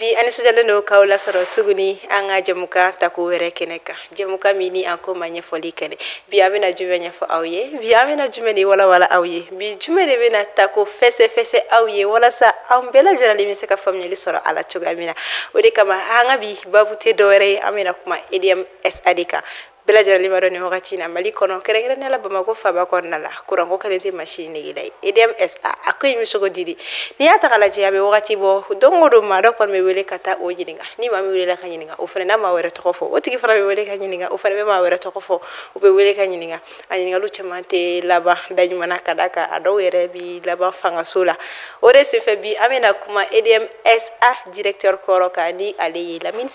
bi ani sojalen do kawla soro tuguni anga jamuka taku were keneka jamuka mini anko manye foli kene bi amina jumenya fo awye bi amina jumeni wala awye bi jumene bena taku fese awye wala sa ambela jarali mi seka famnyeli soro ala chuga amina odi kama anga bi babute dore amina kuma EDM SADK bela jarali maro ni wakati na mali kono kere ne la bama ko faba ko nala kurango kalente machine gilai EDM SA akoy mi sogo didi ni ata kala je abe wakati bo dongo do ma do kon me wele kata o jininga ni ma mi wele ka jininga o fere na ma were to fo o tigi fara me wele ka jininga o fere ma were to fo o be wele ka jininga aninga lu chamante laba daju mana kadaka ado were bi laba fanga sola o rese fe bi amena kuma EDM SA directeur koroka ni ali Lamine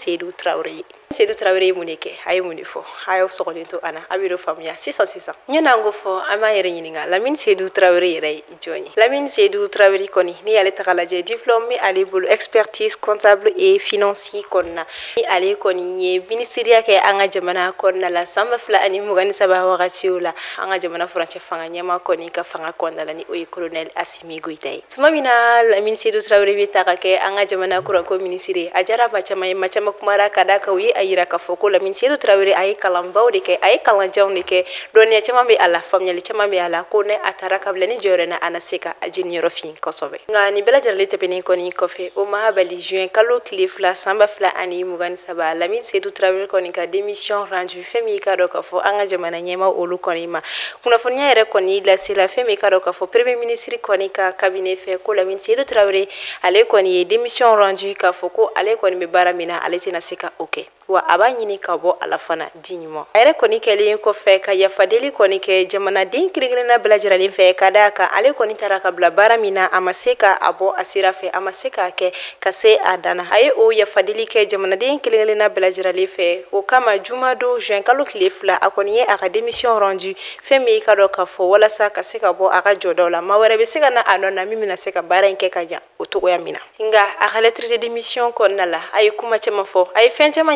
Seydou Traoré muneke ay munifo ayo sokolinto ana abiro famya 600 nyana ngofo ama yere nyininga Lamine Seydou Traoré ray joni Lamine Seydou Traoré koni ni ale takalaje diplôme ali bulu expertise comptable et financier konna ni ale koni ye ministère ke anga jamana konna la samba fla ani mugani saba wakati ula anga jamana franche fanga nyama koni ka fanga konna la ni oyi colonel Assimi Goïta tumamina Lamine Seydou Traoré bitaka ke anga jamana kuranko ministère ajara machama kumara kadaka wi ayira ka foko Lamine Seydou Traoré ay kalambaw de ke ay kalanjaw de ke doni chama be ala famnyali chama be ala ko ne ataraka bleni jorena anaseka aljinioro fin kosobe ngani bela jarle tepeni koni kofe o ma bali juin kalo cliff la samba fla ani mugani saba Lamine Seydou Traoré koni ka démission rendu femi ka do ka fo anga jamana nyema olu koni ma kuna fonya ere koni la sila femi ka do ka fo premier ministre koni ka cabinet fe ko Lamine Seydou Traoré ale koni démission rendu ka fo ko ale koni be baramina ale tina seka okay wa abanyini kabo alafana dinyimo ayre koni kele ko fe ka ya fadeli koni ke jamana din kirigina bla jaralin fe kadaka ale koni taraka bla baramina amaseka abo asira fe amaseka ke kase adana ay o ya fadeli ke jamana din kirigina bla jaralin fe o kama jumado jean kalo klefla akoni ye aka démission rendu fe me kado ka fo wala sa kaseka bo aka jodola mawere be seka na anona mimi na seka baranke kaja otogo ya mina inga aka lettre de démission konnala ay kuma chama fo ay fen chama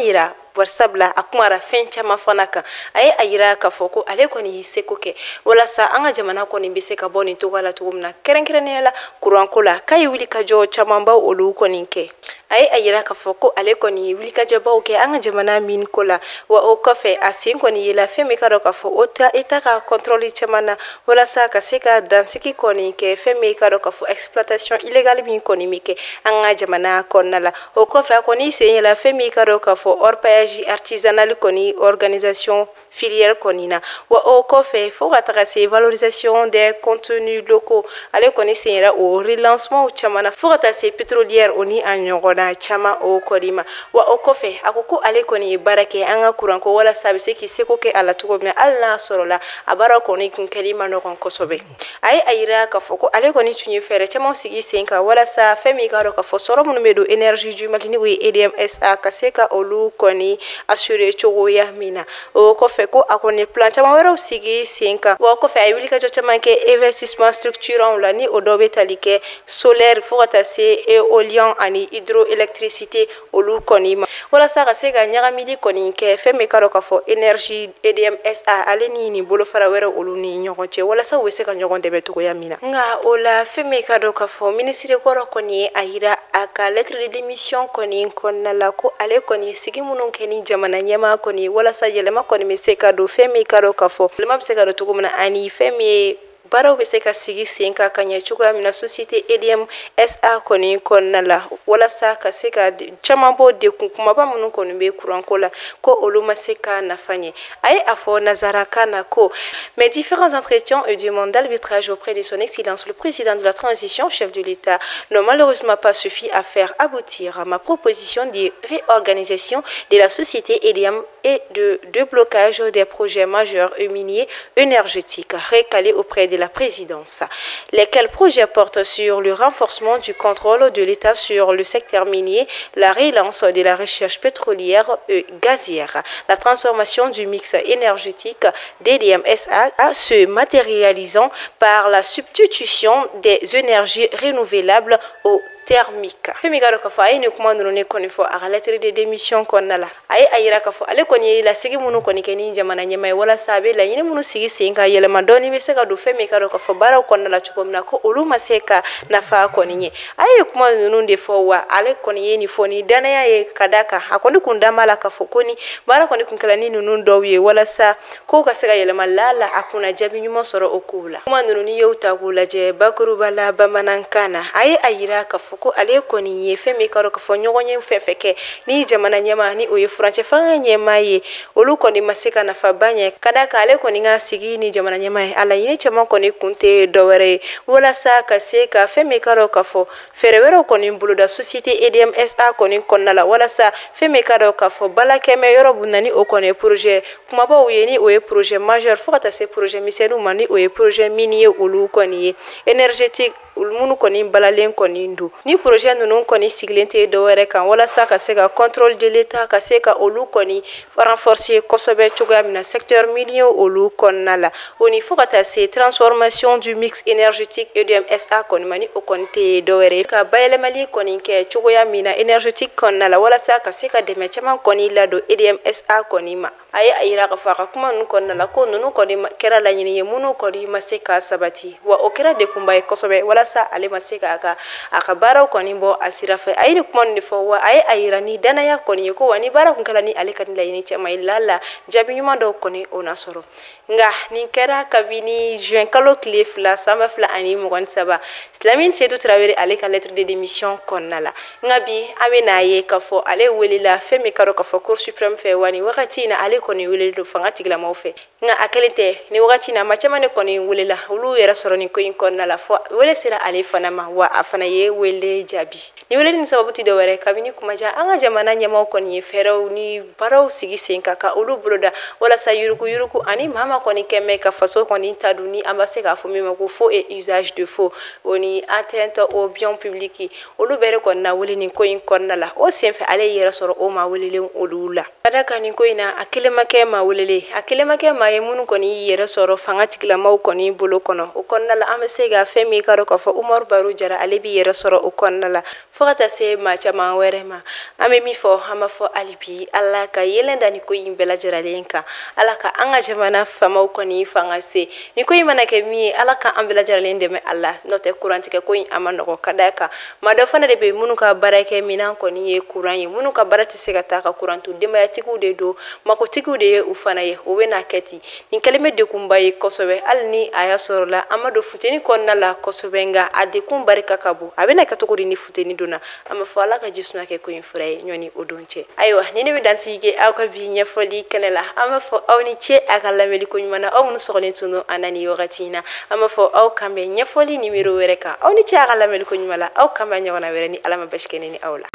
warsabla akumara fencha mafanaka ay ayira ka foko ale koni hiseko ke wala sa anga jamana koni biseka boni tugala tugumna kerenkerenela kurankola kay wili ka jo chamamba olu koni ke ay ayira ka foko ale koni wili ka jo bawo ke anga jamana min kola wa o kafe asin koni yela femi ka do ka fo ota itaka contrôle chamana wala sa ka seka dansiki koni ke femi ka do ka fo exploitation illégale min koni mike anga jamana konala o kafe koni senyela femi ka do ka fo orpaillage artisanal koni organisation filière konina wa o kofe fo kataka valorisation des contenus locaux ale koni sera au relancement au chamana fo katase pétrolière oni anyogona chama o korima wa o kofe akoko ale koni barake anga kuranko wala sabise ki seko ke ala tugo me alla sorola abara koni kun kelima no kon kosobe ay ayira ka foko ale koni tunyi fere chama sigi senka wala sa femi ka ro ka fo soro mun medo énergie du matini wi EDM SA kaseka olu koni assuré chogoya mina o ko fe ko akoni plan chama wera usigi sinka wo ko fe ayuli ka chama ke investissement structurant la ni odobe talike solaire fogata se éolien ani hydroélectricité olu koni ma wala sa se ga nyaga mili koni ke fe me karo ka fo énergie EDM SA aleni ni bolo fara wera olu ni nyogonche wala sa wese ka nyogonde betugo ya mina nga ola fe me karo ka fo ministre ko ro koni ayira aka lettre de démission koni konna la ko ale koni sigi munun keni jamana nyama koni wala sa yelema koni meseka do femi karo kafo lema beseka do tugumna ani femi baro beseka sigi senka kanya chuga mina société EDM SA koni konnala wala sa kaseka chamambo de kuma ba munun koni be kurankola ko oluma seka nafanye ay afo nazaraka nako mes différents entretiens et demandes d'arbitrage auprès de son excellence le président de la transition chef de l'État n'ont malheureusement pas suffi à faire aboutir à ma proposition de réorganisation de la société EDM et de déblocage des projets majeurs miniers énergétiques recalés auprès de la présidence, lesquels projets portent sur le renforcement du contrôle de l'État sur le secteur minier, la relance de la recherche pétrolière et gazière, la transformation du mix énergétique d'EDM SA se matérialisant par la substitution des énergies renouvelables au thermique fɛn min ka dɔn k'a fɔ a ye nin kuma ninnu ne kɔni fɔ a ka lettre de démission kɔnɔna la a ye a yira k'a fɔ ale kɔni ye lasigi minnu kɔni kɛ ni jamana ɲɛmaa ye walasa a bɛ laɲini minnu sigi sen ka yɛlɛma dɔɔni bɛ se ka don fɛn min ka dɔn k'a fɔ baaraw kɔnɔna la cogo min na ko olu ma se ka nafa kɔni ye a ye kuma ninnu de fɔ wa ale kɔni ye nin fɔ ni danaya ye ka da kan a kɔni kun da ma la k'a fɔ ko ni baara kɔni kun kɛla ni ninnu dɔw ye walasa ko ka se ka yɛlɛma la a kunna jaabi ɲuman sɔrɔ o kow la kuma ninnu ni y'o ta k'u lajɛ bakuruba la bamanankan na a ye a yira k'a fɔ ko ale kɔni ye fɛn min ka dɔn k'a fɔ ɲɔgɔn ye fɛn fɛn kɛ ni jamana ɲɛmaa ni o ye furancɛ fanga ɲɛmaa ye olu kɔni ma se ka nafaba ɲɛ ka da kan ale kɔni ka sigi ni jamana ɲɛmaa ye a laɲini caman kɔni kun tɛ dɔwɛrɛ ye walasa ka se ka fɛn min ka dɔn k'a fɔ fɛɛrɛ wɛrɛw kɔni boloda société EDMSA kɔni kɔnɔna la walasa fɛn min ka dɔn k'a fɔ balakɛmɛ yɔrɔ bu na ni o kɔni ye projet kumabaw ye ni o ye projet majeur fo ka taa se projet misɛnninw ma ni o ye projet mini ye olu kɔni ye énergétique minnu kɔni balalen kɔni don ni projet ninnu kɔni sigilen tɛ dɔwɛrɛ kan walasa ka se ka contrôle de l'état ka se ka olu kɔni renforcer kosɛbɛ cogoya min na secteur minier olu kɔnɔna la o ni fo ka taa se transformation du mix énergétique EDMSA kɔni ma ni o kɔni tɛ dɔwɛrɛ ye ka bayɛlɛmali kɔni kɛ cogoya min na énergétique kɔnɔna la walasa ka se ka dɛmɛ caman kɔni ladon EDMSA kɔni ma a ye a yira k'a fɔ a ka kuma ninnu kɔnɔna la ko ninnu kɔni kɛra laɲini ye minnu kɔni ma se ka sabati wa o kɛra dekunba ye kosɛbɛ walasa ale ma se k'a ka baaraw kɔni bɔ a sira fɛ a ye nin kuma ninnu de fɔ wa a ye a yira ni danaya kɔni ye ko wa ni baara kun kɛra ni ale ka ni laɲini cɛman ye la jaabi ɲuman dɔw kɔni o na sɔrɔ nka nin kɛra kabini juin kalo tile 2 san 2023 Lamine Seydou Traoré ale ka lettre de démission kɔnɔna la nka bi an bɛ n'a ye k'a fɔ ale welela fɛn min ka dɔn k'a fɔ cour suprême fɛ wa nin wagati in na ale kɔni welelen don fanga tigilamɔgɔw fɛ nka a kelen tɛ nin wagati in na maa caman de kɔni welela olu yɛrɛ sɔrɔ nin ko in kɔnɔna la fɔ wele sera ale fana ma wa a fana ye wele jaabi nin weleli nin sababu tɛ dɔwɛrɛ kabini kumaja an ka jamana ɲɛmaaw kɔni ye fɛɛrɛw ni baaraw sigi sen kan ka olu boloda walasa yuruku ani maa kɔni kɛmɛ ka faso kɔni ta dun ni an bɛ se k'a fɔ min ma ko faux et usage de faux o ni atteinte aux biens publics olu bɛɛ de kɔni na wele nin ko in kɔnɔna la o senfɛ ale yɛrɛ sɔrɔ o maa welelen olu la ka da kan nin ko in na a kelen ma kɛ maa welele a kelen ma kɛ maa ye minnu kɔni yɛrɛ sɔrɔ fanga tigilamɔgɔw kɔni bolo kɔnɔ o kɔnɔna la an bɛ se ka fɛn min ka dɔn k'a fɔ Umaru Baro Jara ale b'i yɛrɛ sɔrɔ o kɔnɔna la fo ka taa se maa caman wɛrɛ ma an bɛ min fɔ an b'a fɔ hali bi Ala ka yɛlɛn da nin ko in bɛɛ lajɛlen kan Ala ka an ka jamana faamaw kɔni fanga se nin ko in mana kɛ min ye Ala ka an bɛɛ lajɛlen dɛmɛ a la n'o tɛ kurantigɛ ko in a ma nɔgɔ ka da kan maa dɔ fana de bɛ minnu ka baarakɛ minɛn kɔni ye kuran ye minnu ka baara tɛ se ka taa ka kuran to denbayatigiw de don makotigiw de ye u fana ye o bɛ n'a kɛ ten nin kɛlen bɛ degunba ye kosɛbɛ hali ni a y'a sɔrɔ la an ma don futeni kɔnɔna la kosɛbɛ nka a dekun barika ka bon a bɛna kɛ cogo di ni futeni donna an bɛ fɔ Ala ka jisuma kɛ ko in fura ye ɲɔni o don cɛ ayiwa ni ne bɛ dansigi kɛ aw ka bi ɲɛfɔli kɛnɛ la an b'a fɔ aw ni ce a ka lamɛnni ko ɲuman na aw minnu sɔgɔlen tun don an na nin wagati in na an b'a fɔ aw kan bɛn ɲɛfɔli numéro wɛrɛ kan aw ni ce a ka lamɛnni ko ɲuman la aw kan bɛn ɲɔgɔnna wɛrɛ ni Ala ma basi kɛ ne ni aw la